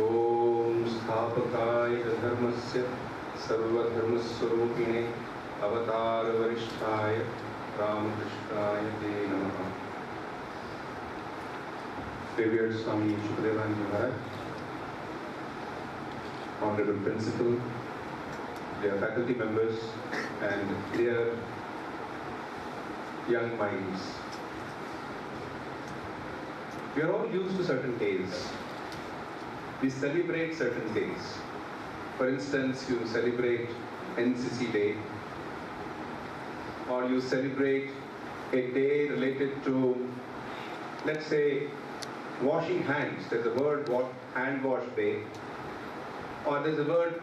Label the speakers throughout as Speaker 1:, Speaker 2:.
Speaker 1: ओम स्थापकाय धर्मस्य सर्वधर्मस्वरूपिणे अवतार वरिष्ठाय रामकृष्णाय ते नमः। Revered Swami Shukadevanand Maharaj, Honorable Principal, dear faculty members and dear young minds. We are all used to certain days. We celebrate certain days. For instance, you celebrate NCC Day, or you celebrate a day related to, let's say, washing hands. There's a word, hand wash day, or there's a word,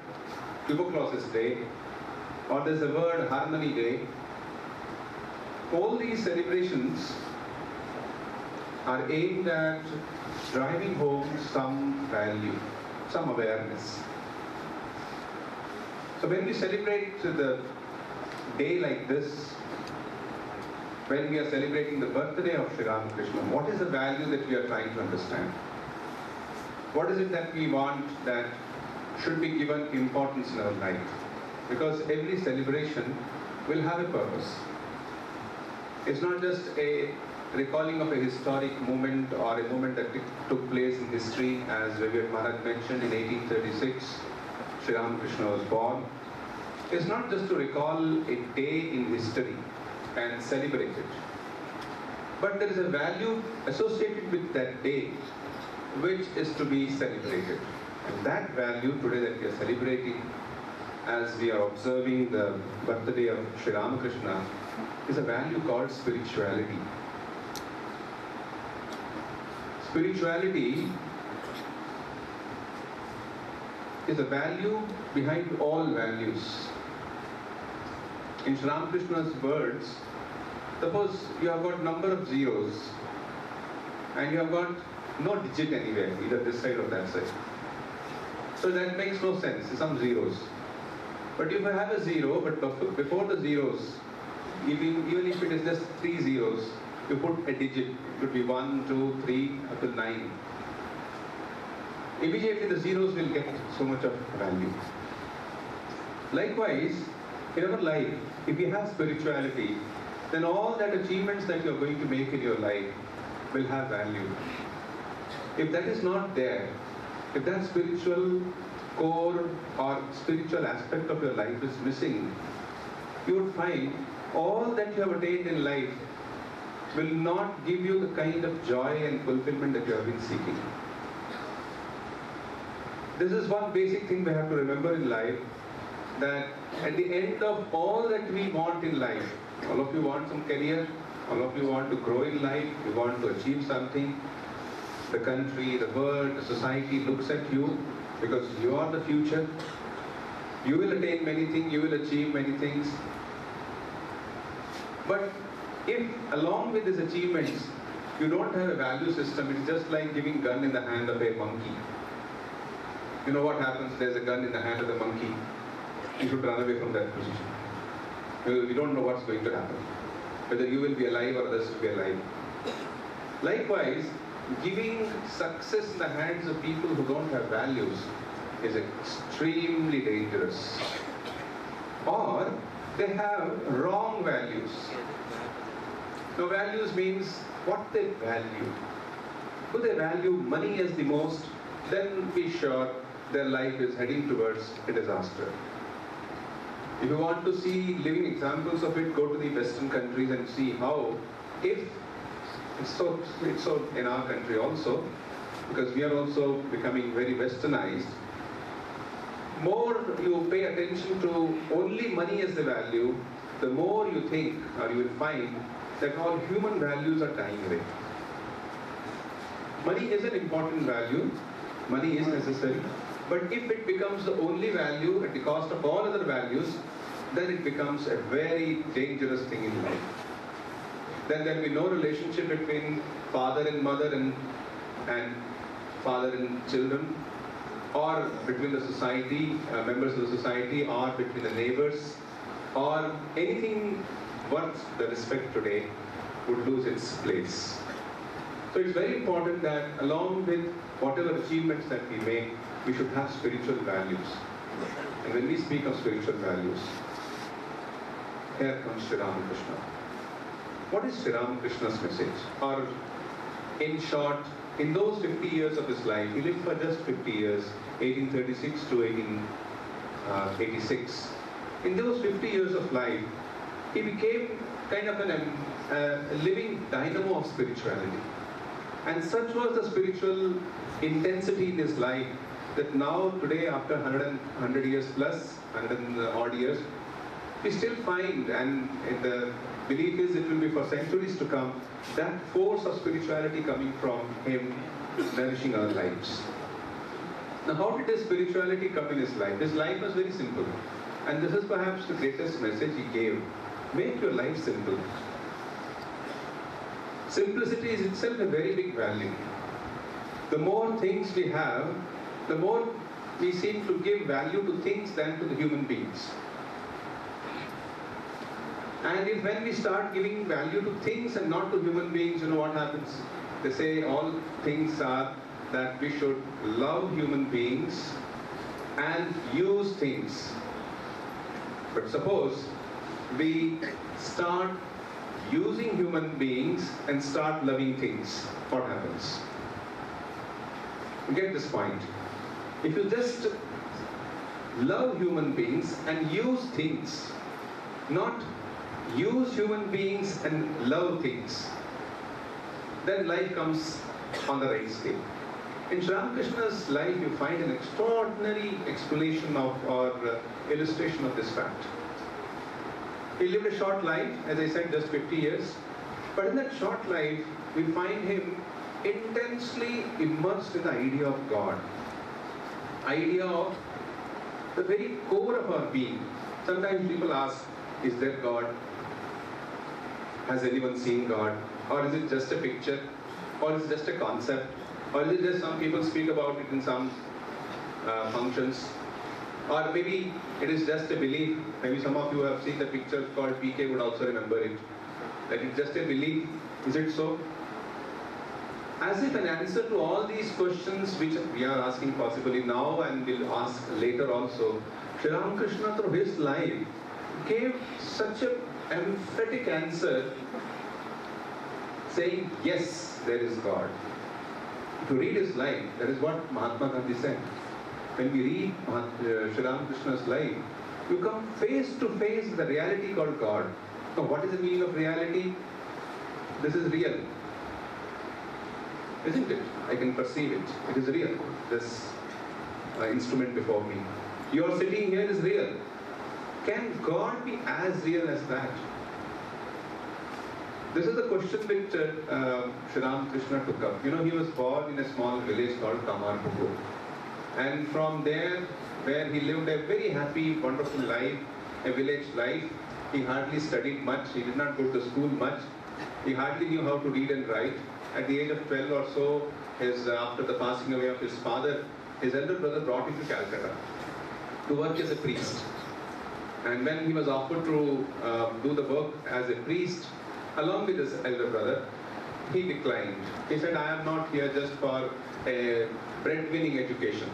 Speaker 1: tuberculosis day, or there's a word, harmony day. All these celebrations are aimed at driving home some value, some awareness. So when we celebrate the day like this, when we are celebrating the birthday of Sri Ramakrishna, what is the value that we are trying to understand? What is it that we want that should be given importance in our life? Because every celebration will have a purpose. It's not just a recalling of a historic moment or a moment that took place in history. As Revered Maharaj mentioned, in 1836, Sri Ramakrishna was born. It's not just to recall a day in history and celebrate it, but there is a value associated with that day which is to be celebrated. And that value today that we are celebrating as we are observing the birthday of Sri Ramakrishna is a value called spirituality. Spirituality is a value behind all values. In Sri Ramakrishna's words, suppose you have got number of zeros and you have got no digit anywhere, either this side or that side. So that makes no sense, some zeros. But if you have a zero, but before the zeros, even if it is just 3 zeros, you put a digit, it could be 1, 2, 3, up to 9. Immediately the zeros will get so much of value. Likewise, in our life, if you have spirituality, then all that achievements that you are going to make in your life will have value. If that is not there, if that spiritual core or spiritual aspect of your life is missing, you would find all that you have attained in life will not give you the kind of joy and fulfillment that you have been seeking. This is one basic thing we have to remember in life, that at the end of all that we want in life, all of you want some career, all of you want to grow in life, you want to achieve something, the country, the world, the society looks at you because you are the future. You will attain many things, you will achieve many things. But if along with these achievements, you don't have a value system, it's just like giving gun in the hand of a monkey. You know what happens? There's a gun in the hand of the monkey. You should run away from that position. You don't know what's going to happen. Whether you will be alive or others will be alive. Likewise, giving success in the hands of people who don't have values is extremely dangerous. Or they have wrong values. Now, values means what they value. If they value money as the most, then be sure their life is heading towards a disaster. If you want to see living examples of it, go to the Western countries and see how, if it's so in our country also, because we are also becoming very westernized, more you pay attention to only money as the value, the more you think or you will find that all human values are dying away. Money is an important value, money is necessary, but if it becomes the only value at the cost of all other values, then it becomes a very dangerous thing in life. Then there will be no relationship between father and mother and father and children, or between the society, members of the society, or between the neighbors, or anything worth the respect today would lose its place. So it's very important that along with whatever achievements that we make, we should have spiritual values. And when we speak of spiritual values, here comes Sri Ramakrishna. What is Sri Ramakrishna's message? Or in short, in those 50 years of his life, he lived for just 50 years, 1836 to 1886. In those 50 years of life, he became kind of a living dynamo of spirituality. And such was the spiritual intensity in his life that now today, after 100 years plus, 100 and odd years, we still find, and the belief is it will be for centuries to come, that force of spirituality coming from him nourishing our lives. Now, how did his spirituality come in his life? His life was very simple. And this is perhaps the greatest message he gave. Make your life simple. Simplicity is itself a very big value. The more things we have, the more we seem to give value to things than to the human beings. And when we start giving value to things and not to human beings, you know what happens? They say all things are that we should love human beings and use things. But suppose we start using human beings and start loving things, what happens? You get this point. If you just love human beings and use things, not use human beings and love things, then life comes on the right state. In Sri Ramakrishna's life, you find an extraordinary explanation of or illustration of this fact. He lived a short life, as I said, just 50 years. But in that short life, we find him intensely immersed in the idea of God. Idea of the very core of our being. Sometimes people ask, is there God? Has anyone seen God? Or is it just a picture? Or is it just a concept? Or is it just some people speak about it in some functions? Or maybe it is just a belief. Maybe some of you have seen the picture called PK would also remember it. That it's just a belief. Is it so? As if an answer to all these questions which we are asking possibly now and will ask later also, Sri Ramakrishna through his life gave such an emphatic answer saying, yes, there is God. If you read his life, that is what Mahatma Gandhi said. When we read Sri Ramakrishna's life, you come face to face with the reality called God. Now, what is the meaning of reality? This is real. Isn't it? I can perceive it. It is real. This instrument before me. Your sitting here is real. Can God be as real as that? This is the question which Sri Ramakrishna took up. You know, he was born in a small village called Kamarpukur. And from there, where he lived a very happy, wonderful life, a village life, he hardly studied much, he did not go to school much, he hardly knew how to read and write. At the age of 12 or so, after the passing away of his father, his elder brother brought him to Calcutta to work as a priest. And when he was offered to do the work as a priest, along with his elder brother, he declined. He said, I am not here just for a bread-winning education.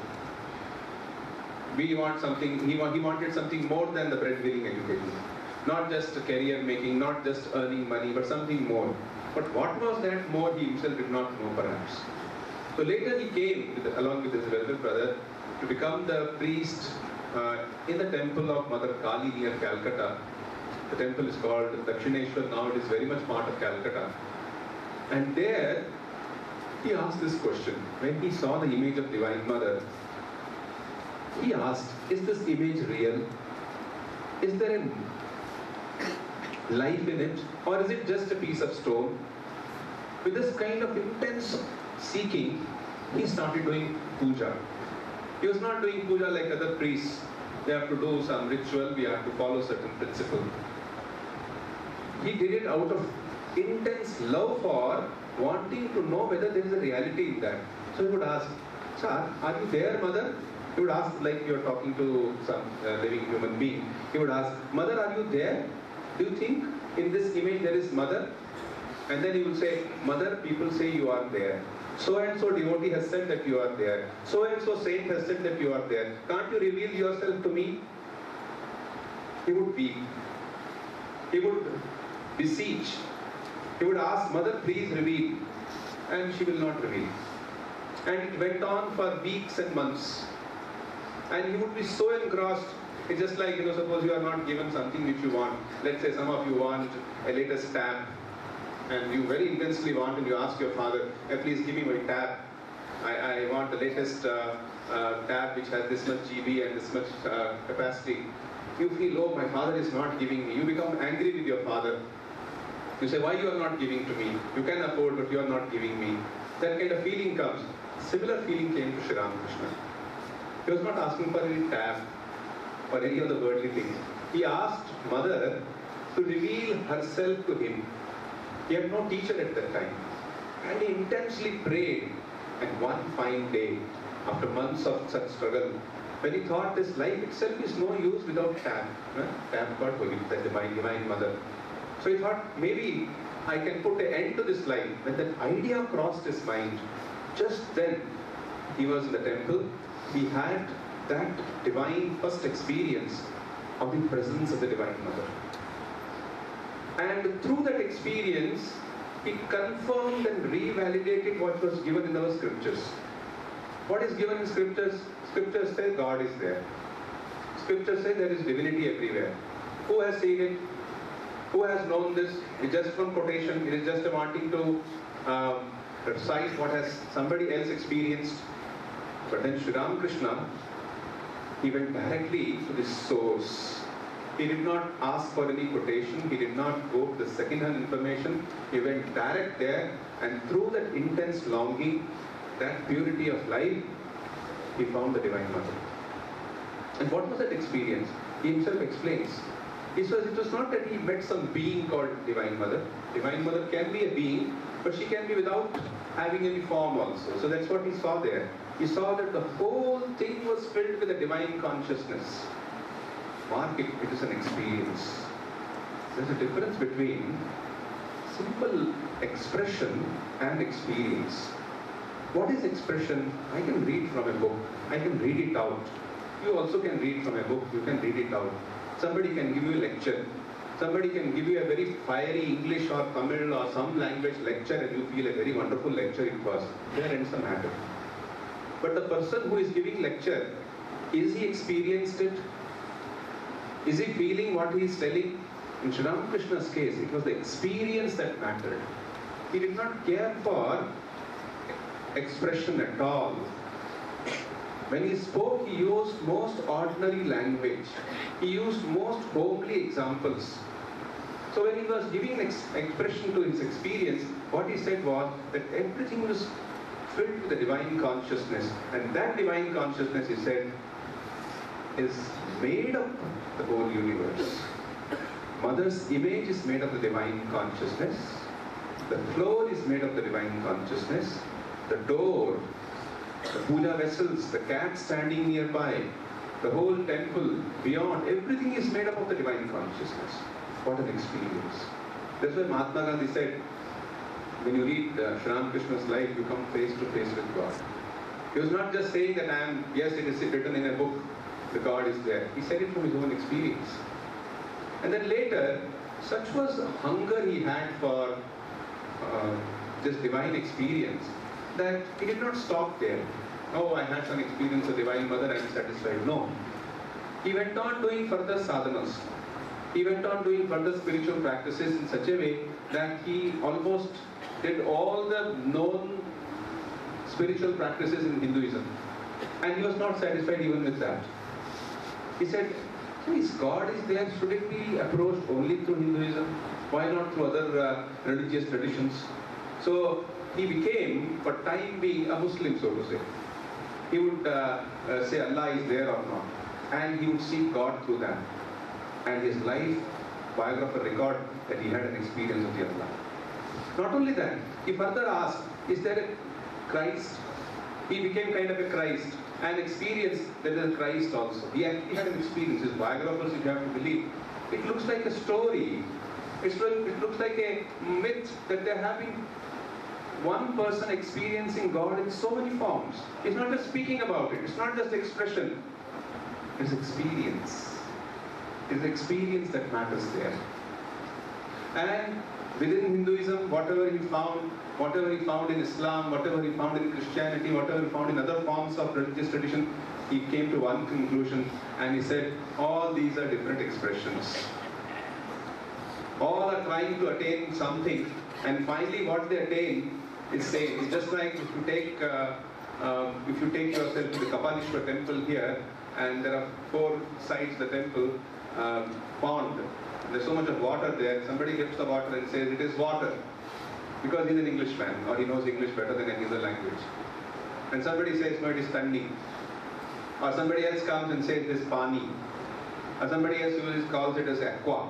Speaker 1: We want something, he wanted something more than the bread-winning education. Not just career making, not just earning money, but something more. But what was that more, he himself did not know perhaps. So later he came, along with his elder brother, to become the priest in the temple of Mother Kali near Calcutta. The temple is called Dakshineshwar, now it is very much part of Calcutta. And there, he asked this question. When he saw the image of Divine Mother, he asked, is this image real? Is there a life in it? Or is it just a piece of stone? With this kind of intense seeking, he started doing puja. He was not doing puja like other priests. They have to do some ritual, we have to follow certain principle. He did it out of intense love for wanting to know whether there is a reality in that. So he would ask, Sir, are you there, Mother? He would ask like you are talking to some living human being. He would ask, Mother, are you there? Do you think in this image there is Mother? And then he would say, Mother, people say you are there. So and so devotee has said that you are there. So and so saint has said that you are there. Can't you reveal yourself to me? He would weep. He would beseech. He would ask, Mother, please reveal. And she will not reveal. And it went on for weeks and months. And he would be so engrossed. It's just like, suppose you are not given something which you want. Let's say some of you want a latest tab. And you very intensely want, and you ask your father, please give me my tab. I want the latest tab which has this much GB and this much capacity. You feel, oh, my father is not giving me. You become angry with your father. You say, why you are not giving to me? You can afford, but you are not giving me. That kind of feeling comes. Similar feeling came to Sri Ramakrishna. He was not asking for any tab or any other worldly things. He asked Mother to reveal herself to him. He had no teacher at that time. And he intensely prayed. And one fine day, after months of such struggle, when he thought this life itself is no use without tab. Tab got holy, the divine Mother. So he thought, maybe I can put an end to this life. When that idea crossed his mind, just then he was in the temple. He had that divine first experience of the presence of the Divine Mother. And through that experience, he confirmed and revalidated what was given in our scriptures. What is given in scriptures? Scriptures say God is there. Scriptures say there is divinity everywhere. Who has seen it? Who has known this? It's just from quotation. It is just wanting to recite what has somebody else experienced. But then Sri Ramakrishna, he went directly to the source. He did not ask for any quotation. He did not go to the second-hand information. He went direct there, and through that intense longing, that purity of life, he found the Divine Mother. And what was that experience? He himself explains. He says it was not that he met some being called Divine Mother. Divine Mother can be a being, but she can be without having any form also. So that's what he saw there. He saw that the whole thing was filled with a divine consciousness. Mark it, it is an experience. There's a difference between simple expression and experience. What is expression? I can read from a book. I can read it out. You also can read from a book. You can read it out. Somebody can give you a lecture. Somebody can give you a very fiery English or Tamil or some language lecture, and you feel a very wonderful lecture it was. There ends the matter. But the person who is giving lecture, is he experienced it? Is he feeling what he is telling? In Sri Ramakrishna's case, it was the experience that mattered. He did not care for expression at all. When he spoke, he used most ordinary language. He used most homely examples. So when he was giving expression to his experience, what he said was that everything was filled with the divine consciousness. And that divine consciousness, he said, is made up the whole universe. Mother's image is made of the divine consciousness. The floor is made of the divine consciousness. The door, the puja vessels, the cat standing nearby, the whole temple, beyond, everything is made up of the divine consciousness. What an experience. That's why Mahatma Gandhi said, when you read Sri Ramakrishna's life, you come face to face with God. He was not just saying that yes, it is written in a book, the God is there. He said it from his own experience. And then later, such was the hunger he had for this divine experience, that he did not stop there. Oh, I had some experience of Divine Mother, I am satisfied. No. He went on doing further sadhanas. He went on doing further spiritual practices in such a way that he almost did all the known spiritual practices in Hinduism. And he was not satisfied even with that. He said, if God is there, should it be approached only through Hinduism? Why not through other religious traditions? So he became, for time being, a Muslim, so to say. He would say Allah is there or not. And he would seek God through that. And his life, biographer record that he had an experience of the Allah. Not only that, he further asked, is there a Christ? He became kind of a Christ and experienced that there is a Christ also. He actually had an experience. His biographers, if you have to believe, it looks like a story. It looks like a myth that they're having. one person experiencing God in so many forms. It's not just speaking about it. It's not just expression. It's experience. It's experience that matters there. And within Hinduism, whatever he found in Islam, whatever he found in Christianity, whatever he found in other forms of religious tradition, he came to one conclusion and he said, all these are different expressions. All are trying to attain something, and finally what they attain is same. It's just like if you take yourself to the Kapalishwar temple here, and there are 4 sides of the temple, pond. There's so much of water there. Somebody gets the water and says it is water, because he's an Englishman or he knows English better than any other language. And somebody says no, it is Tanni. Or somebody else comes and says it is Pani. Or somebody else calls it as aqua.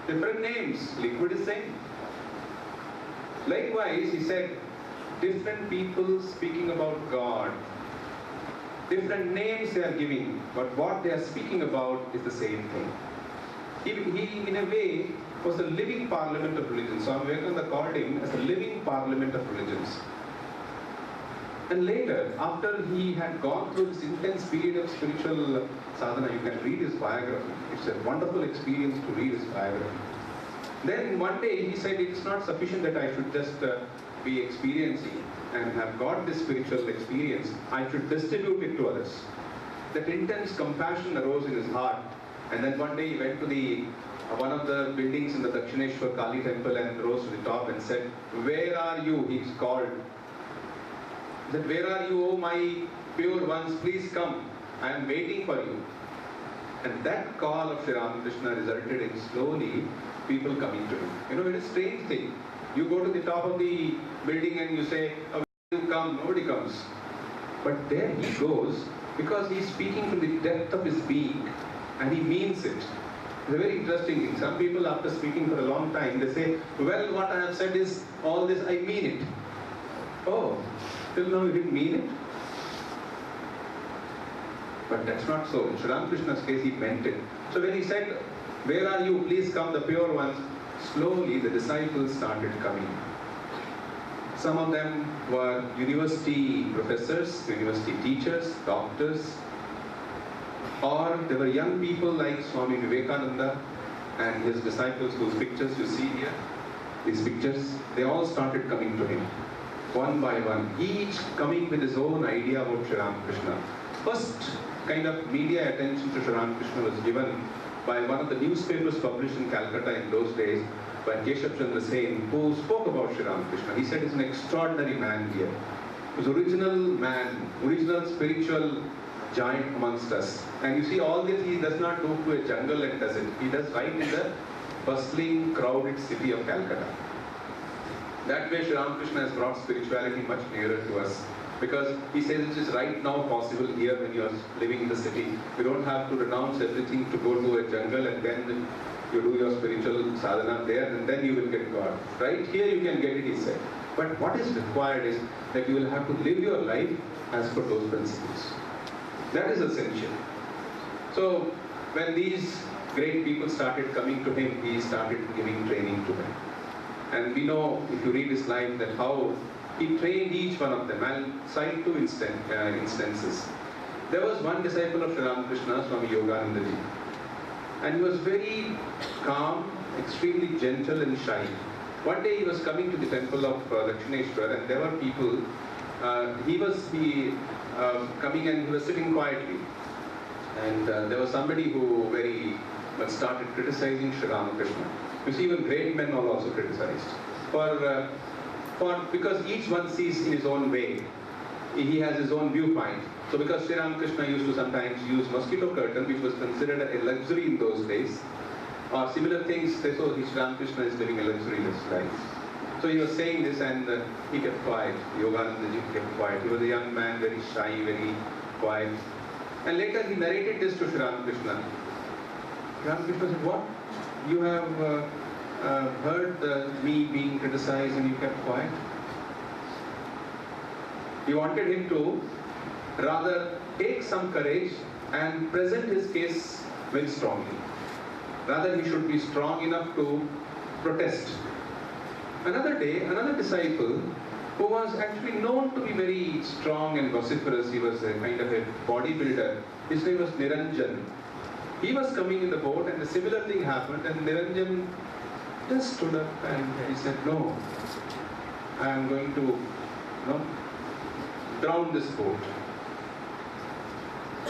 Speaker 1: Different names. Liquid is same. Likewise, he said, different people speaking about God. Different names they are giving, but what they are speaking about is the same thing. He in a way, was the living parliament of religions. Swami Vivekananda called him as the living parliament of religions. And later, after he had gone through this intense period of spiritual sadhana, you can read his biography. It's a wonderful experience to read his biography. Then one day he said, it's not sufficient that I should just be experiencing and have got this spiritual experience. I should distribute it to others. That intense compassion arose in his heart. And then one day he went to one of the buildings in the Dakshineshwar Kali temple and rose to the top and said, where are you? He's called. He said, where are you, oh my pure ones? Please come. I am waiting for you. And that call of Sri Ramakrishna resulted in slowly people coming to him. You know, it's a strange thing. You go to the top of the building and you say, oh, you come, nobody comes. But there he goes because he's speaking from the depth of his being and he means it. It's a very interesting thing. Some people, after speaking for a long time, they say, well, what I have said is all this, I mean it. Oh, till now you didn't mean it? But that's not so. In Sri Ramakrishna's case, he meant it. So when he said, where are you? Please come, the pure ones. Slowly, the disciples started coming. Some of them were university professors, university teachers, doctors, or there were young people like Swami Vivekananda and his disciples whose pictures you see here. These pictures, they all started coming to him, one by one, each coming with his own idea about Sri Ramakrishna. First kind of media attention to Sri Ramakrishna was given by one of the newspapers published in Calcutta in those days, by Keshav Chandra Sen, who spoke about Sri Ramakrishna. He said he's an extraordinary man here. He's original man, original spiritual giant amongst us. And you see all this he does not go to a jungle and does it. He does right in the bustling, crowded city of Calcutta. That way Sri Ramakrishna has brought spirituality much nearer to us. Because he says it is right now possible here when you are living in the city. You don't have to renounce everything to go to a jungle and then you do your spiritual sadhana there and then you will get God. Right here you can get it, he said. But what is required is that you will have to live your life as per those principles. That is essential. So when these great people started coming to him, he started giving training to them. And we know, if you read his life, that how he trained each one of them. I'll cite 2 instances. There was one disciple of Sri Ramakrishna, Swami Yogananda Ji. And he was very calm, extremely gentle and shy. One day he was coming to the temple of Dakshineshwar and there were people, he was coming and he was sitting quietly. And there was somebody who very much started criticizing Sri Ramakrishna. You see, even great men are also criticized. Because each one sees in his own way. He has his own viewpoint. So because Sri Ramakrishna used to sometimes use mosquito curtain, which was considered a luxury in those days, or similar things, they saw Sri Ramakrishna is living a luxurious life. So he was saying this and he kept quiet. Yogananda Ji kept quiet. He was a young man, very shy, very quiet. And later he narrated this to Sri Ramakrishna. Sri Ramakrishna said, what? You have heard me being criticized and you kept quiet? He wanted him to rather take some courage and present his case very strongly. Rather, he should be strong enough to protest. Another day, another disciple who was actually known to be very strong and vociferous. He was a kind of a bodybuilder. His name was Niranjan. He was coming in the boat and a similar thing happened, and Niranjan just stood up and he said, no, I am going to drown this boat.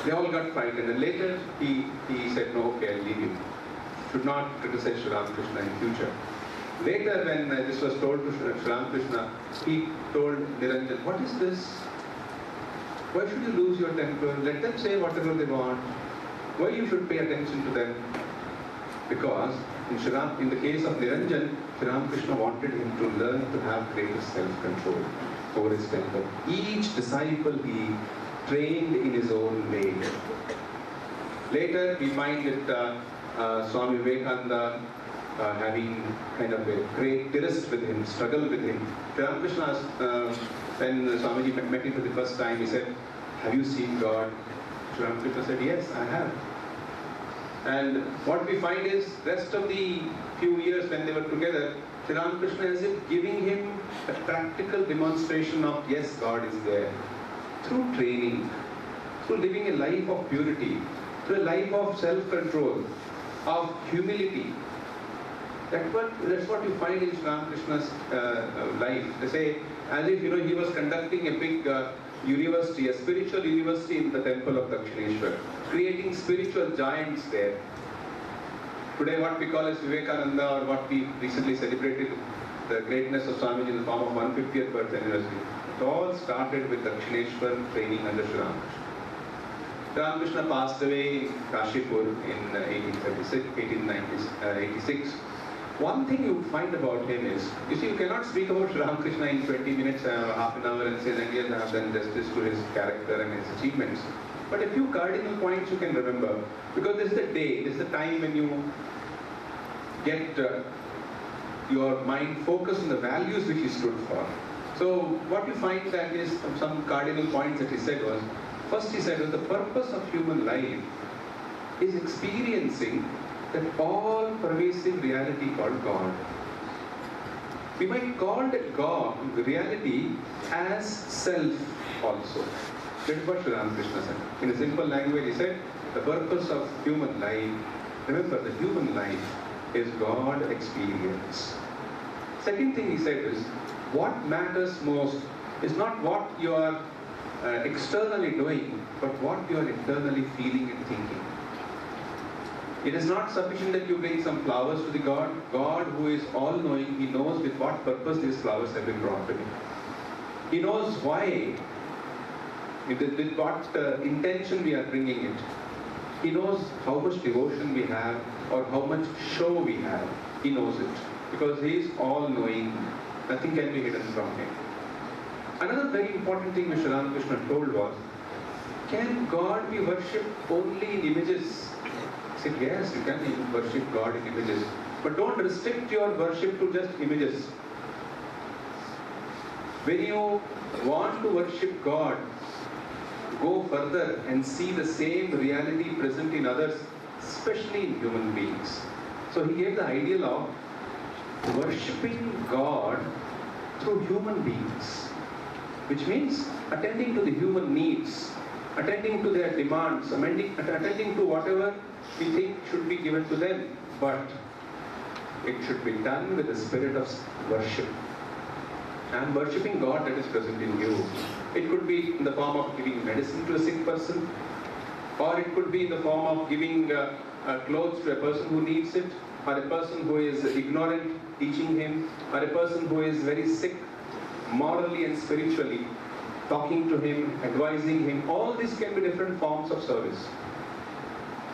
Speaker 1: They all got frightened, and later he said, no, okay, I'll leave you. Should not criticize Sri Ramakrishna in future. Later, when this was told to Sri Ramakrishna, he told Niranjan, what is this? Why should you lose your temper? Let them say whatever they want. Why you should pay attention to them? Because in the case of Niranjan, Sri Ramakrishna wanted him to learn to have greater self-control over his temper. Each disciple he trained in his own way. Later, we find that Swami Vivekananda having kind of a great tirist with him, struggle with him. Sri Ramakrishna asked, when Swamiji met him for the first time, he said, have you seen God? Sri Ramakrishna said, yes, I have. And what we find is, rest of the few years when they were together, Sri Ramakrishna is giving him a practical demonstration of, yes, God is there. Through training, through living a life of purity, through a life of self-control, of humility. That's what you find in Sri Ramakrishna's life. They say, as if he was conducting a big university, a spiritual university in the temple of Dakshineshwar, creating spiritual giants there. Today what we call as Vivekananda, or what we recently celebrated, the greatness of Swamiji in the form of 150th birth anniversary. It all started with Dakshineshwar training under Sri Ramakrishna. Sri Ramakrishna passed away in Kashipur in 1886. One thing you find about him is, you see, you cannot speak about Sri Ramakrishna in 20 minutes, half an hour, and say that yes, I have done justice to his character and his achievements. But a few cardinal points you can remember, because this is the day, this is the time when you get your mind focused on the values which he stood for. So what you find that is some cardinal points that he said was, first he said, the purpose of human life is experiencing that all-pervasive reality called God. We might call that God, the reality, as self also. That is what Sri Ramakrishna said. In a simple language, he said, the purpose of human life, remember, the human life is God experience. Second thing he said is, what matters most is not what you are externally doing, but what you are internally feeling and thinking. It is not sufficient that you bring some flowers to the God. God, who is all-knowing, He knows with what purpose these flowers have been brought to Him. He knows why, with what intention we are bringing it. He knows how much devotion we have or how much show we have. He knows it. Because He is all-knowing. Nothing can be hidden from Him. Another very important thing which Sri Ramakrishna told was, can God be worshipped only in images? He said, yes, you can even worship God in images. But don't restrict your worship to just images. When you want to worship God, go further and see the same reality present in others, especially in human beings. So he gave the ideal of worshipping God through human beings, which means attending to the human needs, attending to their demands, attending to whatever we think should be given to them, but it should be done with the spirit of worship. And worshipping God that is present in you. It could be in the form of giving medicine to a sick person, or it could be in the form of giving clothes to a person who needs it, or a person who is ignorant, teaching him, or a person who is very sick, morally and spiritually, talking to him, advising him. All these can be different forms of service.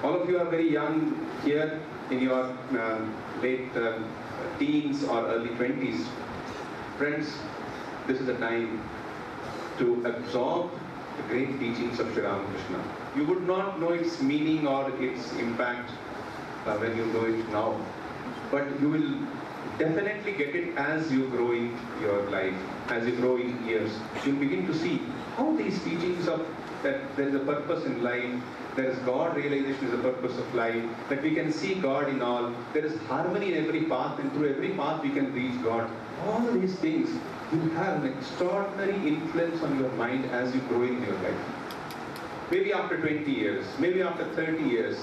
Speaker 1: All of you are very young here in your late teens or early 20s. Friends, this is the time to absorb the great teachings of Sri Ramakrishna. You would not know its meaning or its impact when you know it now. But you will definitely get it as you grow in your life, as you grow in years. You'll begin to see how these teachings of that there is a purpose in life, there is God realization is a purpose of life, that we can see God in all, there is harmony in every path, and through every path we can reach God. All these things you have an extraordinary influence on your mind as you grow in your life. Maybe after 20 years, maybe after 30 years,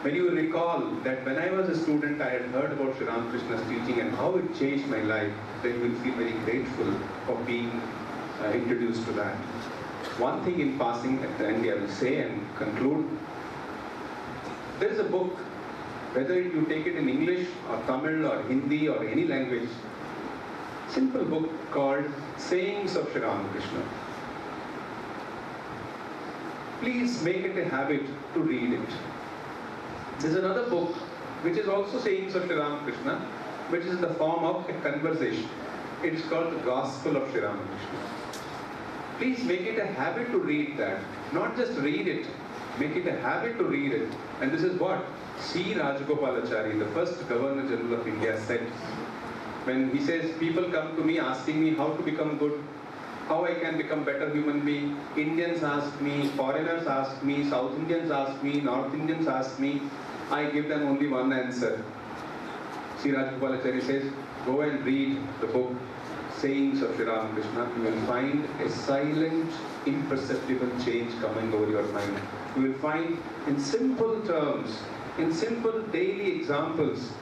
Speaker 1: when you recall that when I was a student, I had heard about Sri Ramakrishna's teaching and how it changed my life, then you will feel very grateful for being introduced to that. One thing in passing at the end I will say and conclude. There is a book, whether you take it in English or Tamil or Hindi or any language, simple book called Sayings of Sri Ramakrishna. Please make it a habit to read it. There's another book which is also Sayings of Sri Ramakrishna, which is in the form of a conversation. It is called the Gospel of Sri Ramakrishna. Please make it a habit to read that. Not just read it, make it a habit to read it. And this is what C. Rajagopalachari, the first Governor General of India, said. When he says, people come to me asking me how to become good, how I can become better human being. Indians ask me, foreigners ask me, South Indians ask me, North Indians ask me. I give them only one answer. Sri Rajagopalachari says, go and read the book Sayings of Sri Ramakrishna. You will find a silent, imperceptible change coming over your mind. You will find in simple terms, in simple daily examples,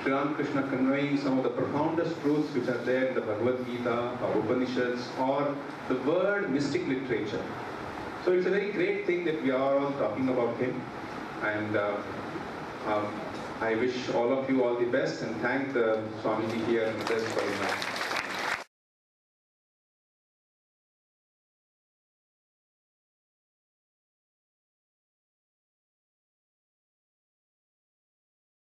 Speaker 1: Sri Ramakrishna conveying some of the profoundest truths which are there in the Bhagavad Gita or Upanishads or the word mystic literature. So it's a very great thing that we are all talking about him, and I wish all of you all the best and thank the Swamiji here and others for his